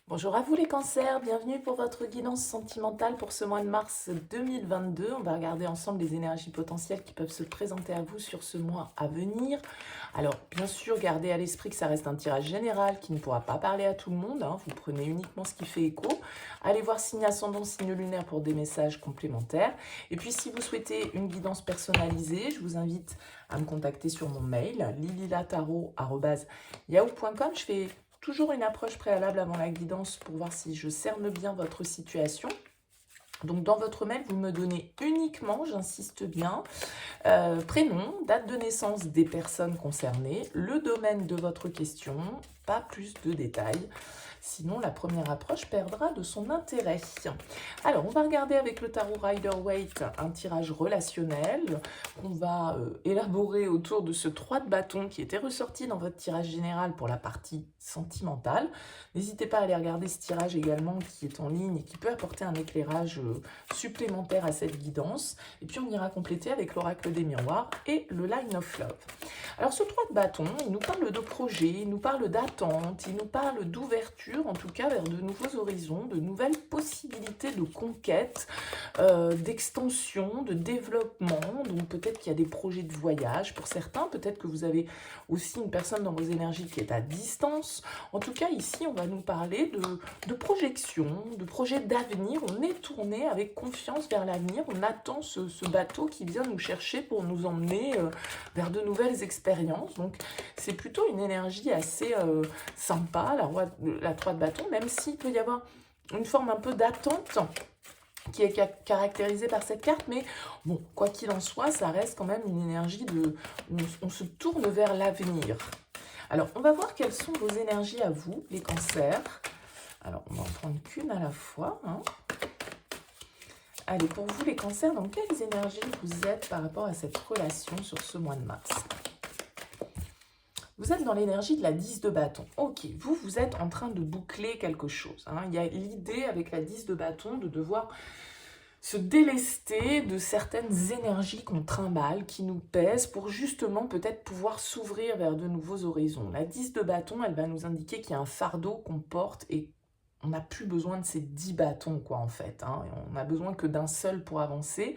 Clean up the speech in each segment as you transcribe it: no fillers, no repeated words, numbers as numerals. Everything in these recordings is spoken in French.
Bonjour à vous les cancers, bienvenue pour votre guidance sentimentale pour ce mois de mars 2022. On va regarder ensemble les énergies potentielles qui peuvent se présenter à vous sur ce mois à venir. Alors bien sûr, gardez à l'esprit que ça reste un tirage général qui ne pourra pas parler à tout le monde, hein. Vous prenez uniquement ce qui fait écho. Allez voir signe ascendant, signe lunaire pour des messages complémentaires. Et puis si vous souhaitez une guidance personnalisée, je vous invite à me contacter sur mon mail lililataro@yahoo.com. Je fais toujours une approche préalable avant la guidance pour voir si je cerne bien votre situation. Donc dans votre mail, vous me donnez uniquement, j'insiste bien, prénom, date de naissance des personnes concernées, le domaine de votre question, pas plus de détails. Sinon, la première approche perdra de son intérêt. Alors, on va regarder avec le tarot Rider-Waite un tirage relationnel qu'on va élaborer autour de ce 3 de bâton qui était ressorti dans votre tirage général pour la partie sentimentale. N'hésitez pas à aller regarder ce tirage également qui est en ligne et qui peut apporter un éclairage supplémentaire à cette guidance. Et puis, on ira compléter avec l'oracle des miroirs et le Line of Love. Alors, ce 3 de bâton, il nous parle de projet, il nous parle d'attente, il nous parle d'ouverture, en tout cas vers de nouveaux horizons, de nouvelles possibilités de conquête, d'extension, de développement. Donc peut-être qu'il y a des projets de voyage pour certains, peut-être que vous avez aussi une personne dans vos énergies qui est à distance. En tout cas, ici, on va nous parler de projection, de projet d'avenir. On est tourné avec confiance vers l'avenir. On attend ce bateau qui vient nous chercher pour nous emmener vers de nouvelles expériences. Donc c'est plutôt une énergie assez sympa, la 3 de bâton, même s'il peut y avoir une forme un peu d'attente qui est caractérisée par cette carte, mais bon, quoi qu'il en soit, ça reste quand même une énergie où on se tourne vers l'avenir. Alors, on va voir quelles sont vos énergies à vous, les cancers. Alors, on va en prendre qu'une à la fois, hein. Allez, pour vous, les cancers, dans quelles énergies vous êtes par rapport à cette relation sur ce mois de mars? Vous êtes dans l'énergie de la 10 de bâton. Ok, vous êtes en train de boucler quelque chose, hein. Il y a l'idée avec la 10 de bâton de devoir se délester de certaines énergies qu'on trimballe, qui nous pèsent, pour justement peut-être pouvoir s'ouvrir vers de nouveaux horizons. La 10 de bâton, elle va nous indiquer qu'il y a un fardeau qu'on porte et on n'a plus besoin de ces 10 bâtons, quoi, en fait, hein. On n'a besoin que d'un seul pour avancer,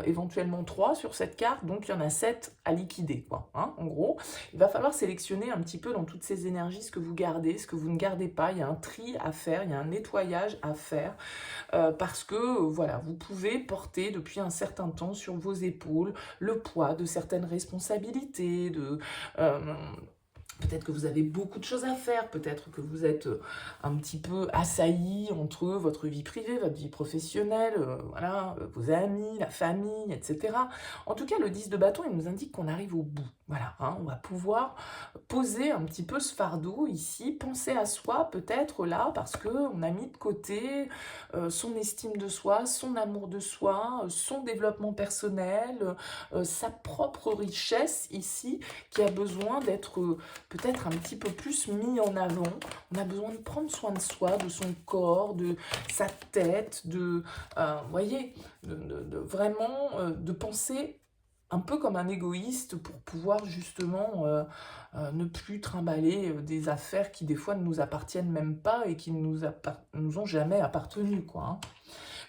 éventuellement 3 sur cette carte, donc il y en a 7 à liquider, quoi, hein, en gros. Il va falloir sélectionner un petit peu dans toutes ces énergies ce que vous gardez, ce que vous ne gardez pas. Il y a un tri à faire, il y a un nettoyage à faire, parce que, voilà, vous pouvez porter depuis un certain temps sur vos épaules le poids de certaines responsabilités, peut-être que vous avez beaucoup de choses à faire, peut-être que vous êtes un petit peu assailli entre votre vie privée, votre vie professionnelle, voilà, vos amis, la famille, etc. En tout cas, le 10 de bâton, il nous indique qu'on arrive au bout. Voilà, hein, on va pouvoir poser un petit peu ce fardeau ici, penser à soi peut-être là, parce qu'on a mis de côté son estime de soi, son amour de soi, son développement personnel, sa propre richesse ici, qui a besoin d'être peut-être un petit peu plus mis en avant. On a besoin de prendre soin de soi, de son corps, de sa tête, voyez, vraiment de penser un peu comme un égoïste pour pouvoir justement ne plus trimballer des affaires qui des fois ne nous appartiennent même pas et qui ne nous ont jamais appartenu, quoi, hein.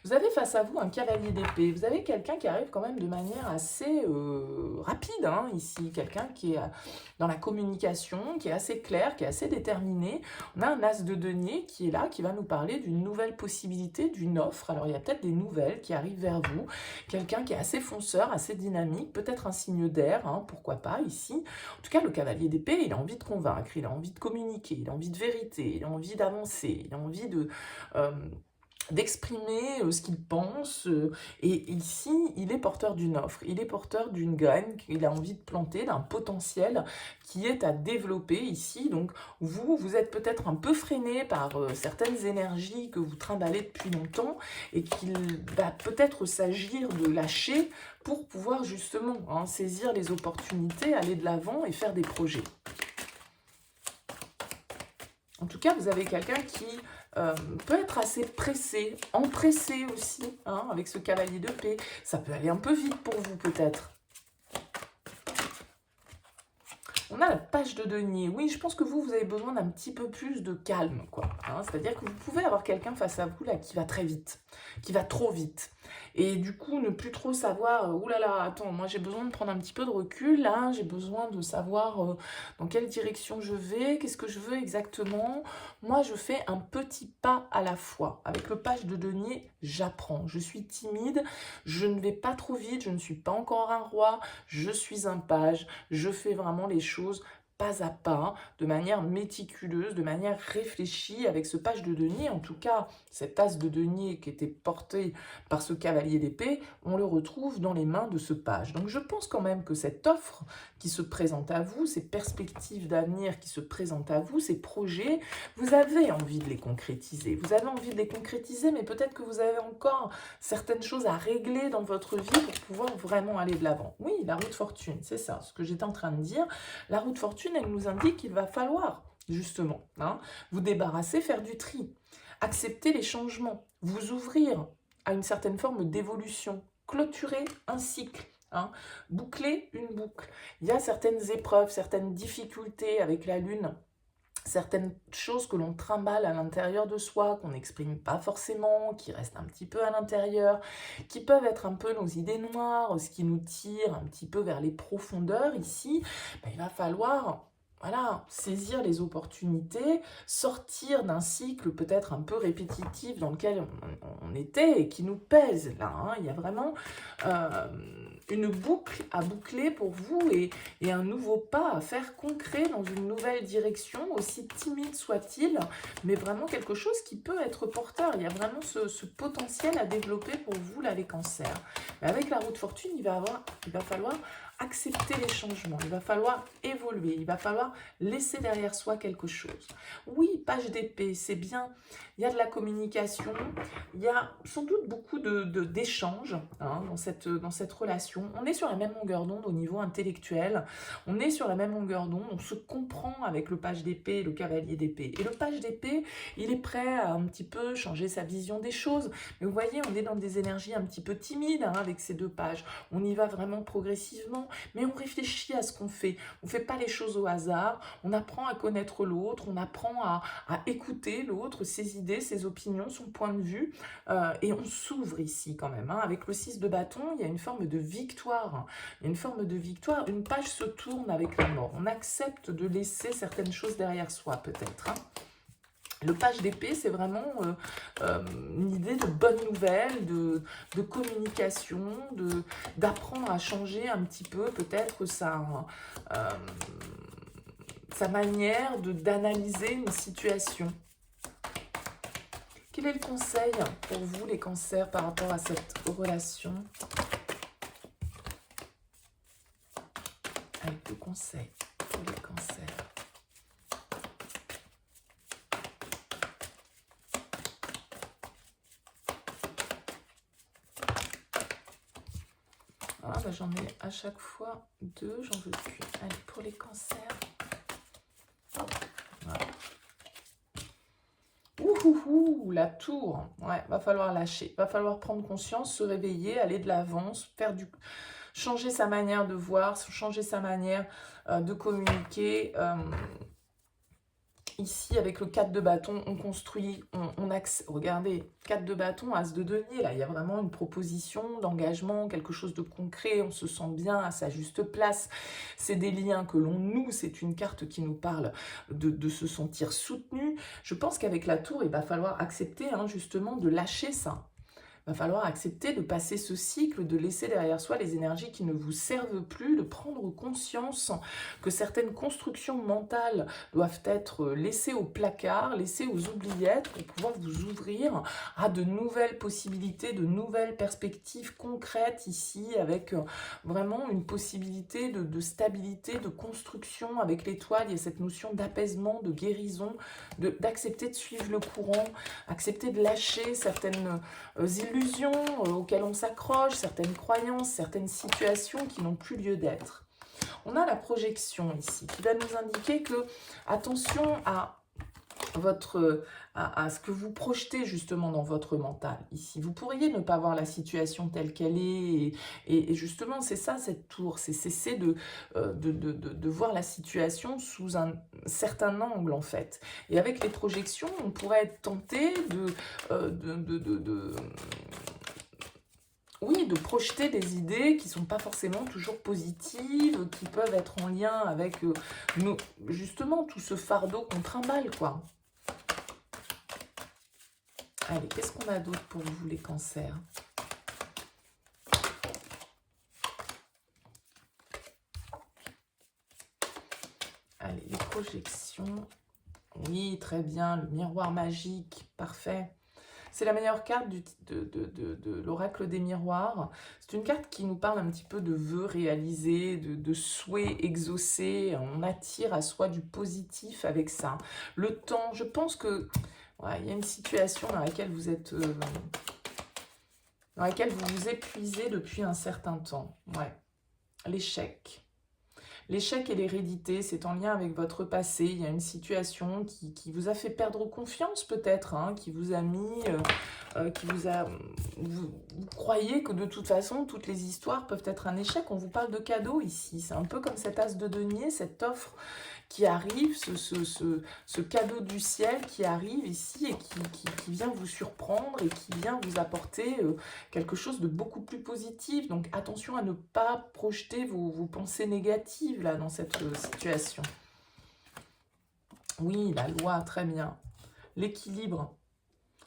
Vous avez face à vous un cavalier d'épée. Vous avez quelqu'un qui arrive quand même de manière assez rapide, hein, ici. Quelqu'un qui est dans la communication, qui est assez clair, qui est assez déterminé. On a un as de denier qui est là, qui va nous parler d'une nouvelle possibilité, d'une offre. Alors, il y a peut-être des nouvelles qui arrivent vers vous. Quelqu'un qui est assez fonceur, assez dynamique, peut-être un signe d'air, hein, pourquoi pas, ici. En tout cas, le cavalier d'épée, il a envie de convaincre, il a envie de communiquer, il a envie de vérité, il a envie d'avancer, il a envie d'exprimer ce qu'il pense, et ici, il est porteur d'une offre, il est porteur d'une graine qu'il a envie de planter, d'un potentiel qui est à développer ici. Donc vous êtes peut-être un peu freiné par certaines énergies que vous trimballez depuis longtemps et qu'il va peut-être s'agir de lâcher pour pouvoir justement, hein, saisir les opportunités, aller de l'avant et faire des projets. En tout cas, vous avez quelqu'un qui peut être assez pressé, empressé aussi, hein, avec ce cavalier de paix. Ça peut aller un peu vite pour vous, peut-être. On a la page de denier. Oui, je pense que vous avez besoin d'un petit peu plus de calme, quoi. hein. C'est-à-dire que vous pouvez avoir quelqu'un face à vous là qui va très vite, qui va trop vite. Et du coup, ne plus trop savoir, ouh là là, attends, moi j'ai besoin de prendre un petit peu de recul, là, j'ai besoin de savoir dans quelle direction je vais, qu'est-ce que je veux exactement. Moi, je fais un petit pas à la fois. Avec le page de denier, j'apprends. Je suis timide, je ne vais pas trop vite, je ne suis pas encore un roi, je suis un page, je fais vraiment les choses pas à pas, de manière méticuleuse, de manière réfléchie, avec ce page de denier. En tout cas, cet as de denier qui était porté par ce cavalier d'épée, on le retrouve dans les mains de ce page. Donc je pense quand même que cette offre qui se présente à vous, ces perspectives d'avenir qui se présentent à vous, ces projets, vous avez envie de les concrétiser. Vous avez envie de les concrétiser, mais peut-être que vous avez encore certaines choses à régler dans votre vie pour pouvoir vraiment aller de l'avant. Oui, la roue de fortune, c'est ça, ce que j'étais en train de dire. La roue de fortune, elle nous indique qu'il va falloir, justement, vous débarrasser, faire du tri, accepter les changements, vous ouvrir à une certaine forme d'évolution, clôturer un cycle, boucler une boucle. Il y a certaines épreuves, certaines difficultés avec la Lune, certaines choses que l'on trimballe à l'intérieur de soi, qu'on n'exprime pas forcément, qui restent un petit peu à l'intérieur, qui peuvent être un peu nos idées noires, ce qui nous tire un petit peu vers les profondeurs ici. Il va falloir saisir les opportunités, sortir d'un cycle peut-être un peu répétitif dans lequel on était et qui nous pèse là. Il y a vraiment une boucle à boucler pour vous et un nouveau pas à faire concret dans une nouvelle direction, aussi timide soit-il, mais vraiment quelque chose qui peut être porteur. Il y a vraiment ce potentiel à développer pour vous là, les cancers. Mais avec la roue de fortune, il va falloir accepter les changements, il va falloir évoluer, il va falloir laisser derrière soi quelque chose. Oui, page d'épée, c'est bien, il y a de la communication, il y a sans doute beaucoup d'échanges dans cette relation. On est sur la même longueur d'onde au niveau intellectuel, on est sur la même longueur d'onde, on se comprend avec le page d'épée et le cavalier d'épée. Et le page d'épée, il est prêt à un petit peu changer sa vision des choses. Mais vous voyez, on est dans des énergies un petit peu timides avec ces deux pages. On y va vraiment progressivement, mais on réfléchit à ce qu'on fait. On ne fait pas les choses au hasard, on apprend à connaître l'autre, on apprend à écouter l'autre, ses idées, ses opinions, son point de vue, et on s'ouvre ici quand même. Avec le 6 de bâton, il y a une forme de victoire. Il y a une forme de victoire, une page se tourne avec la mort. On accepte de laisser certaines choses derrière soi peut-être. Le page d'épée, c'est vraiment une idée de bonne nouvelle, de communication, d'apprendre à changer un petit peu peut-être sa manière d'analyser une situation. Quel est le conseil pour vous, les cancers, par rapport à cette relation? Avec le conseil pour les cancers. J'en ai à chaque fois deux, j'en veux plus. Allez, pour les cancers. Voilà. Ouh, la tour. Ouais, va falloir lâcher. Va falloir prendre conscience, se réveiller, aller de l'avant, changer sa manière de voir, changer sa manière de communiquer. Ici, avec le 4 de bâton, on construit, regardez, 4 de bâton, as de denier, là, il y a vraiment une proposition d'engagement, quelque chose de concret, on se sent bien à sa juste place. C'est des liens que l'on noue, c'est une carte qui nous parle de se sentir soutenu. Je pense qu'avec la tour, il va falloir accepter justement de lâcher ça. Il va falloir accepter de passer ce cycle, de laisser derrière soi les énergies qui ne vous servent plus, de prendre conscience que certaines constructions mentales doivent être laissées au placard, laissées aux oubliettes pour pouvoir vous ouvrir à de nouvelles possibilités, de nouvelles perspectives concrètes ici, avec vraiment une possibilité de stabilité, de construction avec l'étoile. Il y a cette notion d'apaisement, de guérison, d'accepter de suivre le courant, accepter de lâcher certaines illusions auxquelles on s'accroche, certaines croyances, certaines situations qui n'ont plus lieu d'être. On a la projection ici qui va nous indiquer que, attention à à ce que vous projetez justement dans votre mental ici. Vous pourriez ne pas voir la situation telle qu'elle est, et justement c'est ça cette tour, c'est cesser de voir la situation sous un certain angle en fait. Et avec les projections, on pourrait être tenté oui, de projeter des idées qui ne sont pas forcément toujours positives, qui peuvent être en lien avec justement tout ce fardeau qu'on trimballe, quoi. Allez, qu'est-ce qu'on a d'autre pour vous, les cancers? Allez, les projections. Oui, très bien, le miroir magique, parfait. C'est la meilleure carte de l'oracle des miroirs. C'est une carte qui nous parle un petit peu de vœux réalisés, de souhaits exaucés. On attire à soi du positif avec ça. Le temps, je pense que ouais, il y a une situation dans laquelle vous êtes... dans laquelle vous vous épuisez depuis un certain temps. Ouais. L'échec. L'échec et l'hérédité, c'est en lien avec votre passé. Il y a une situation qui vous a fait perdre confiance peut-être, hein, qui vous a mis, qui vous a... Vous croyez que de toute façon, toutes les histoires peuvent être un échec. On vous parle de cadeaux ici. C'est un peu comme cet as de denier, cette offre qui arrive, ce cadeau du ciel qui arrive ici et qui vient vous surprendre et qui vient vous apporter quelque chose de beaucoup plus positif. Donc attention à ne pas projeter vos pensées négatives là dans cette situation. Oui, la loi, très bien. L'équilibre.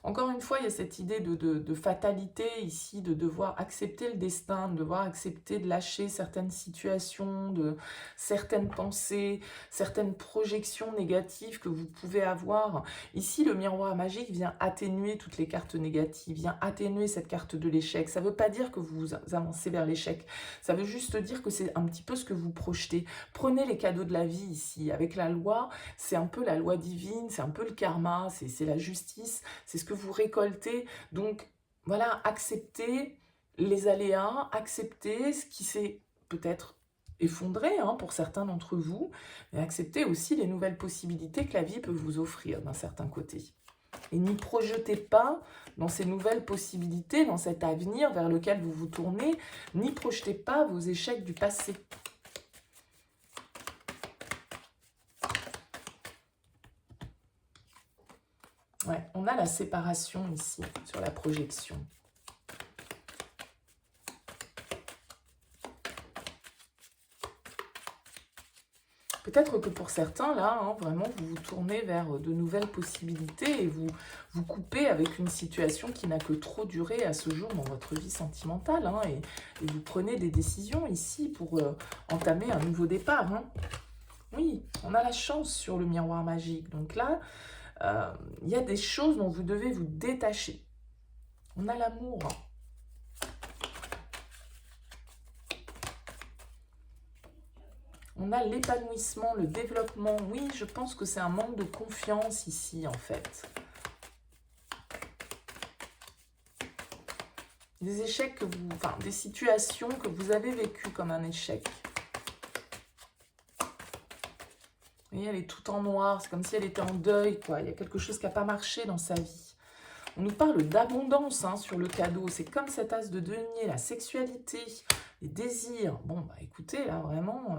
Encore une fois, il y a cette idée de fatalité ici, de devoir accepter le destin, de devoir accepter de lâcher certaines situations, certaines pensées, certaines projections négatives que vous pouvez avoir. Ici, le miroir magique vient atténuer toutes les cartes négatives, vient atténuer cette carte de l'échec. Ça ne veut pas dire que vous avancez vers l'échec, ça veut juste dire que c'est un petit peu ce que vous projetez. Prenez les cadeaux de la vie ici. Avec la loi, c'est un peu la loi divine, c'est un peu le karma, c'est la justice, c'est ce que vous récoltez. Donc voilà, acceptez les aléas, acceptez ce qui s'est peut-être effondré hein, pour certains d'entre vous, mais acceptez aussi les nouvelles possibilités que la vie peut vous offrir d'un certain côté. Et n'y projetez pas dans ces nouvelles possibilités, dans cet avenir vers lequel vous vous tournez, n'y projetez pas vos échecs du passé. Ouais, on a la séparation ici, sur la projection. Peut-être que pour certains, là, hein, vraiment, vous vous tournez vers de nouvelles possibilités et vous coupez avec une situation qui n'a que trop duré à ce jour dans votre vie sentimentale. Hein, et vous prenez des décisions ici pour entamer un nouveau départ. Hein. Oui, on a la chance sur le miroir magique. Donc là, il y a des choses dont vous devez vous détacher. On a l'amour. On a l'épanouissement, le développement. Oui, je pense que c'est un manque de confiance ici, en fait. Des échecs que vous... Enfin, des situations que vous avez vécues comme un échec. Vous voyez, elle est toute en noir. C'est comme si elle était en deuil, quoi. Il y a quelque chose qui n'a pas marché dans sa vie. On nous parle d'abondance hein, sur le cadeau. C'est comme cet as de denier, la sexualité, les désirs. Bon, bah écoutez, là, vraiment...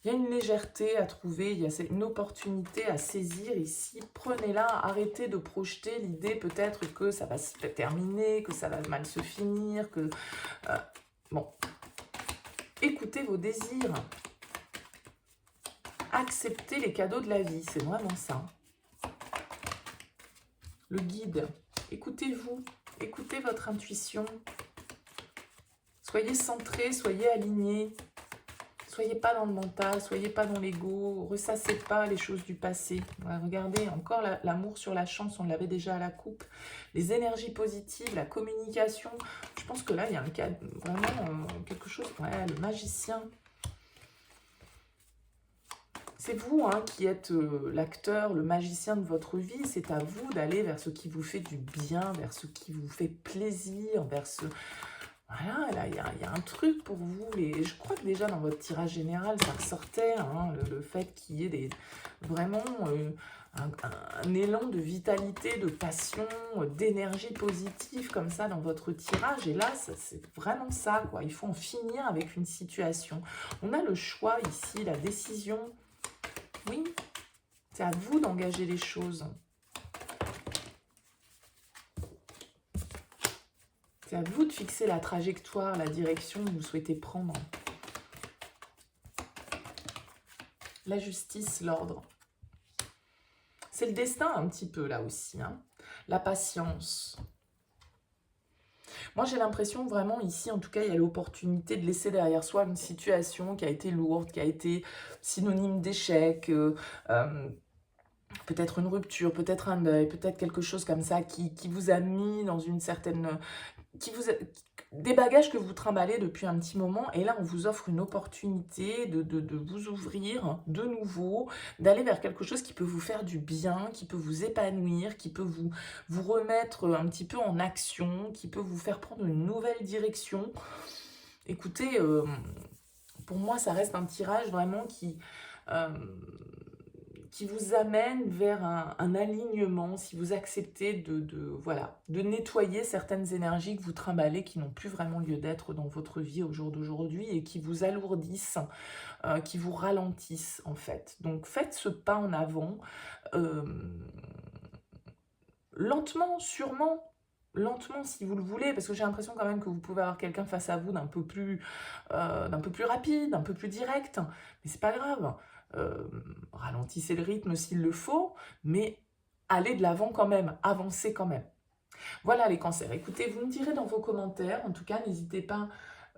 il y a une légèreté à trouver, il y a une opportunité à saisir ici. Prenez-la, arrêtez de projeter l'idée peut-être que ça va se terminer, que ça va mal se finir, que... bon, écoutez vos désirs. Acceptez les cadeaux de la vie, c'est vraiment ça. Le guide, écoutez-vous, écoutez votre intuition. Soyez centré, soyez aligné. Soyez pas dans le mental, soyez pas dans l'ego, ressassez pas les choses du passé. Voilà, regardez, encore l'amour sur la chance, on l'avait déjà à la coupe. Les énergies positives, la communication. Je pense que là, il y a un cas, vraiment quelque chose. Ouais, le magicien. C'est vous hein, qui êtes l'acteur, le magicien de votre vie. C'est à vous d'aller vers ce qui vous fait du bien, vers ce qui vous fait plaisir, vers ce... Voilà, là, il y a un truc pour vous. Je crois que déjà dans votre tirage général, ça ressortait, hein, le fait qu'il y ait vraiment un élan de vitalité, de passion, d'énergie positive comme ça dans votre tirage. Et là, c'est vraiment ça, quoi. Il faut en finir avec une situation. On a le choix ici, la décision. Oui, c'est à vous d'engager les choses. C'est à vous de fixer la trajectoire, la direction que vous souhaitez prendre. La justice, l'ordre. C'est le destin un petit peu là aussi, hein. La patience. Moi j'ai l'impression vraiment ici, en tout cas, il y a l'opportunité de laisser derrière soi une situation qui a été lourde, qui a été synonyme d'échec, peut-être une rupture, peut-être un deuil, peut-être quelque chose comme ça qui vous a mis dans une certaine... des bagages que vous trimballez depuis un petit moment, et là on vous offre une opportunité de vous ouvrir de nouveau, d'aller vers quelque chose qui peut vous faire du bien, qui peut vous épanouir, qui peut vous remettre un petit peu en action, qui peut vous faire prendre une nouvelle direction. Écoutez, pour moi ça reste un tirage vraiment qui vous amène vers un alignement, si vous acceptez voilà, de nettoyer certaines énergies que vous trimballez, qui n'ont plus vraiment lieu d'être dans votre vie au jour d'aujourd'hui et qui vous alourdissent, qui vous ralentissent en fait. Donc faites ce pas en avant, lentement, sûrement, lentement si vous le voulez, parce que j'ai l'impression quand même que vous pouvez avoir quelqu'un face à vous d'un peu plus rapide, un peu plus direct, mais c'est pas grave. Ralentissez le rythme s'il le faut, mais allez de l'avant quand même, avancez quand même. Voilà les cancers. Écoutez, vous me direz dans vos commentaires, en tout cas, n'hésitez pas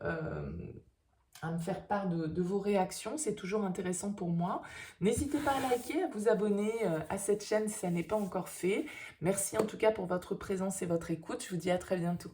à me faire part de vos réactions, c'est toujours intéressant pour moi. N'hésitez pas à liker, à vous abonner à cette chaîne si ça n'est pas encore fait. Merci en tout cas pour votre présence et votre écoute. Je vous dis à très bientôt.